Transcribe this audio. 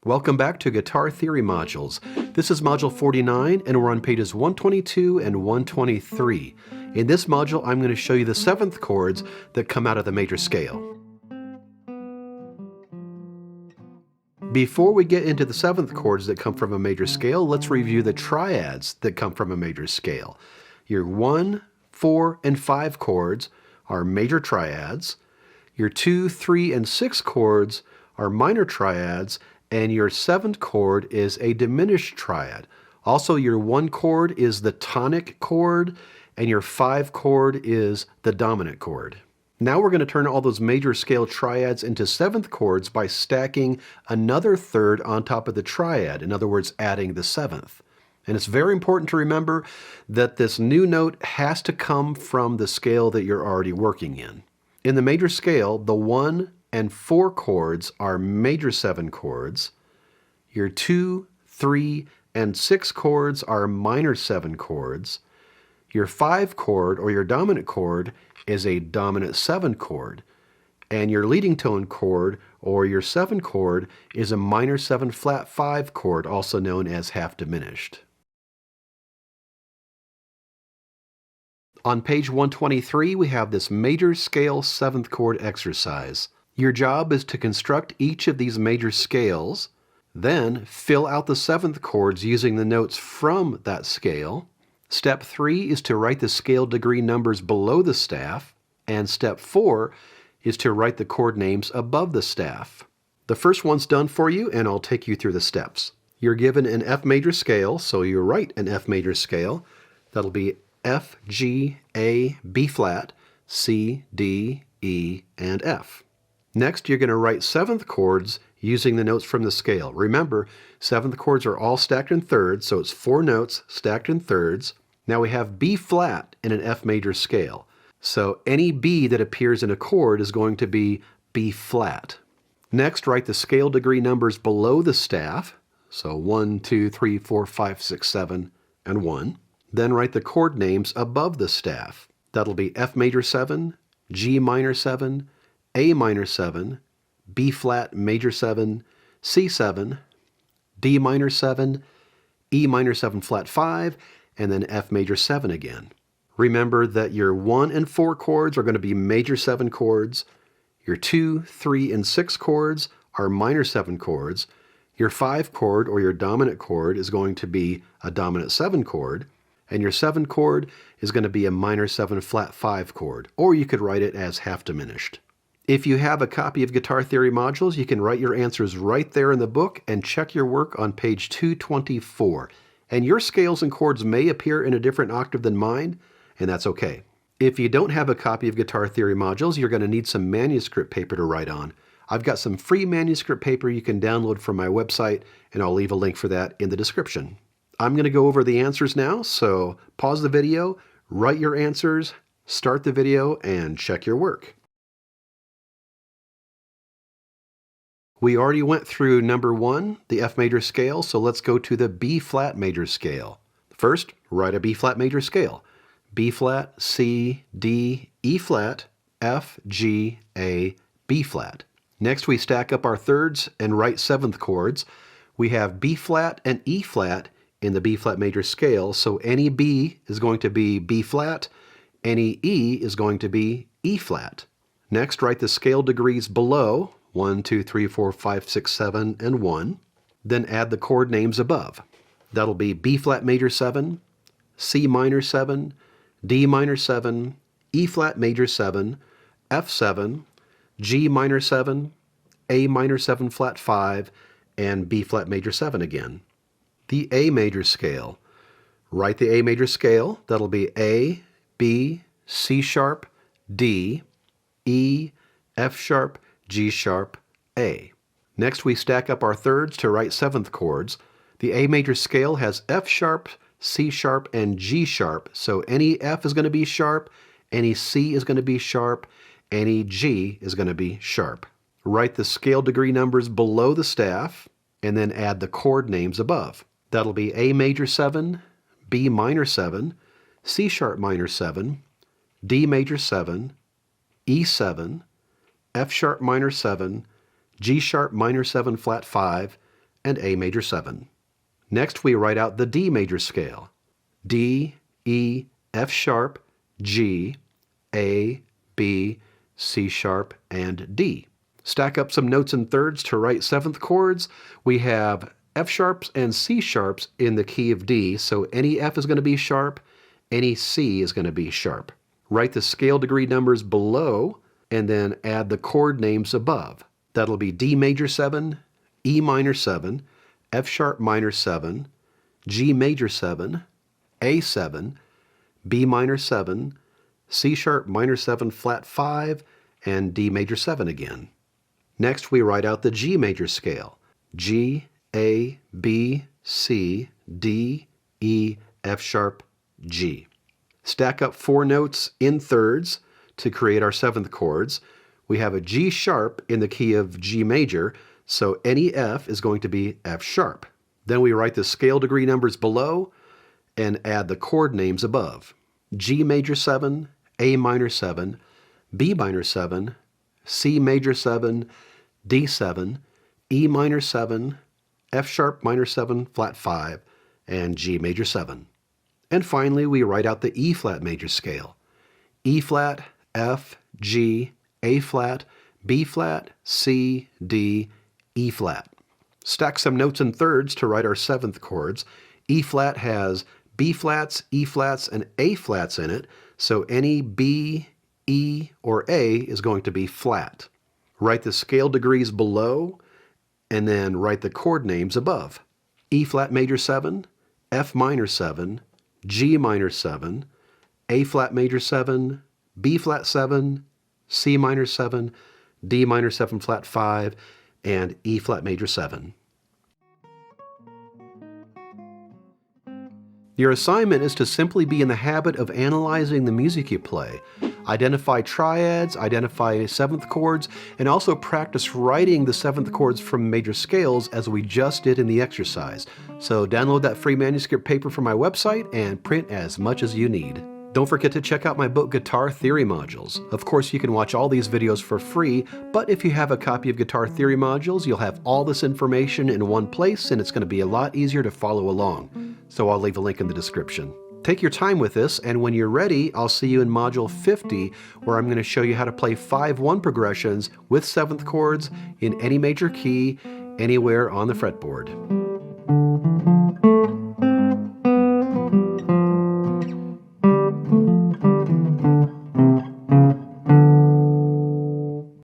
Welcome back to Guitar Theory Modules. This is Module 49 and we're on pages 122 and 123. In this module I'm going to show you the 7th chords that come out of the major scale. Before we get into the 7th chords that come from a major scale, let's review the triads that come from a major scale. Your 1, 4, and 5 chords are major triads. Your 2, 3, and 6 chords are minor triads, and your 7th chord is a diminished triad. Also, your 1 chord is the tonic chord, and your 5 chord is the dominant chord. Now we're going to turn all those major scale triads into 7th chords by stacking another third on top of the triad, in other words, adding the 7th. And it's very important to remember that this new note has to come from the scale that you're already working in. In the major scale, the 1 and 4 chords are major 7 chords. Your 2, 3, and 6 chords are minor 7 chords. Your 5 chord, or your dominant chord, is a dominant 7 chord. And your leading tone chord, or your 7 chord, is a minor 7 flat 5 chord, also known as half diminished. On page 123, we have this major scale 7th chord exercise. Your job is to construct each of these major scales, then fill out the 7th chords using the notes from that scale. Step 3 is to write the scale degree numbers below the staff, and step 4 is to write the chord names above the staff. The first one's done for you, and I'll take you through the steps. You're given an F major scale, so you write an F major scale. That'll be F, G, A, B flat, C, D, E, and F. Next, you're going to write 7th chords using the notes from the scale. Remember, 7th chords are all stacked in thirds, so it's 4 notes stacked in thirds. Now we have B flat in an F major scale. So any B that appears in a chord is going to be B flat. Next, write the scale degree numbers below the staff. So 1, 2, 3, 4, 5, 6, 7, and 1. Then write the chord names above the staff. That'll be F major 7, G minor 7, A minor 7, B flat major 7, C7, D minor 7, E minor 7 flat 5, and then F major 7 again. Remember that your 1 and 4 chords are going to be major 7 chords. Your 2, 3, and 6 chords are minor 7 chords. Your 5 chord, or your dominant chord, is going to be a dominant 7 chord. And your 7 chord is going to be a minor 7 flat 5 chord, or you could write it as half diminished. If you have a copy of Guitar Theory Modules, you can write your answers right there in the book and check your work on page 224. And your scales and chords may appear in a different octave than mine, and that's okay. If you don't have a copy of Guitar Theory Modules, you're going to need some manuscript paper to write on. I've got some free manuscript paper you can download from my website, and I'll leave a link for that in the description. I'm going to go over the answers now, so pause the video, write your answers, start the video, and check your work. We already went through number 1, the F major scale, so let's go to the B flat major scale. First, write a B flat major scale. B flat, C, D, E flat, F, G, A, B flat. Next, we stack up our thirds and write 7th chords. We have B flat and E flat in the B flat major scale, so any B is going to be B flat, any E is going to be E flat. Next, write the scale degrees below, 1, 2, 3, 4, 5, 6, 7, and 1. Then add the chord names above. That'll be B flat major 7, C minor 7, D minor 7, E flat major 7, F7, G minor 7, A minor 7 flat 5, and B flat major 7 again. The A major scale. Write the A major scale. That'll be A, B, C sharp, D, E, F sharp, G sharp, A. Next, we stack up our thirds to write 7th chords. The A major scale has F sharp, C sharp, and G sharp, so any F is going to be sharp, any C is going to be sharp, any G is going to be sharp. Write the scale degree numbers below the staff, and then add the chord names above. That'll be A major 7, B minor 7, C sharp minor 7, D major 7, E7, F sharp minor 7, G sharp minor 7 flat 5, and A major 7. Next, we write out the D major scale. D, E, F sharp, G, A, B, C sharp, and D. Stack up some notes and thirds to write 7th chords. We have F sharps and C sharps in the key of D, so any F is going to be sharp, any C is going to be sharp. Write the scale degree numbers below, and then add the chord names above. That'll be D major 7, E minor 7, F sharp minor 7, G major 7, A 7, B minor 7, C sharp minor 7 flat 5, and D major 7 again. Next, we write out the G major scale. G, A, B, C, D, E, F sharp, G. Stack up 4 notes in thirds to create our 7th chords. We have a G sharp in the key of G major, so any F is going to be F sharp. Then we write the scale degree numbers below and add the chord names above. G major 7, A minor 7, B minor 7, C major 7, D 7, E minor 7, F sharp minor 7 flat 5, and G major 7. And finally, we write out the E flat major scale. E flat, F, G, A flat, B flat, C, D, E flat. Stack some notes in thirds to write our 7th chords. E flat has B flats, E flats, and A flats in it, so any B, E, or A is going to be flat. Write the scale degrees below, and then write the chord names above. E flat major 7, F minor 7, G minor 7, A flat major 7, B flat 7, C minor 7, D minor 7 flat 5, and E flat major 7. Your assignment is to simply be in the habit of analyzing the music you play. Identify triads, identify 7th chords, and also practice writing the 7th chords from major scales as we just did in the exercise. So download that free manuscript paper from my website and print as much as you need. Don't forget to check out my book, Guitar Theory Modules. Of course, you can watch all these videos for free, but if you have a copy of Guitar Theory Modules, you'll have all this information in one place, and it's going to be a lot easier to follow along. So I'll leave a link in the description. Take your time with this, and when you're ready, I'll see you in Module 50, where I'm going to show you how to play 5-1 progressions with 7th chords in any major key, anywhere on the fretboard.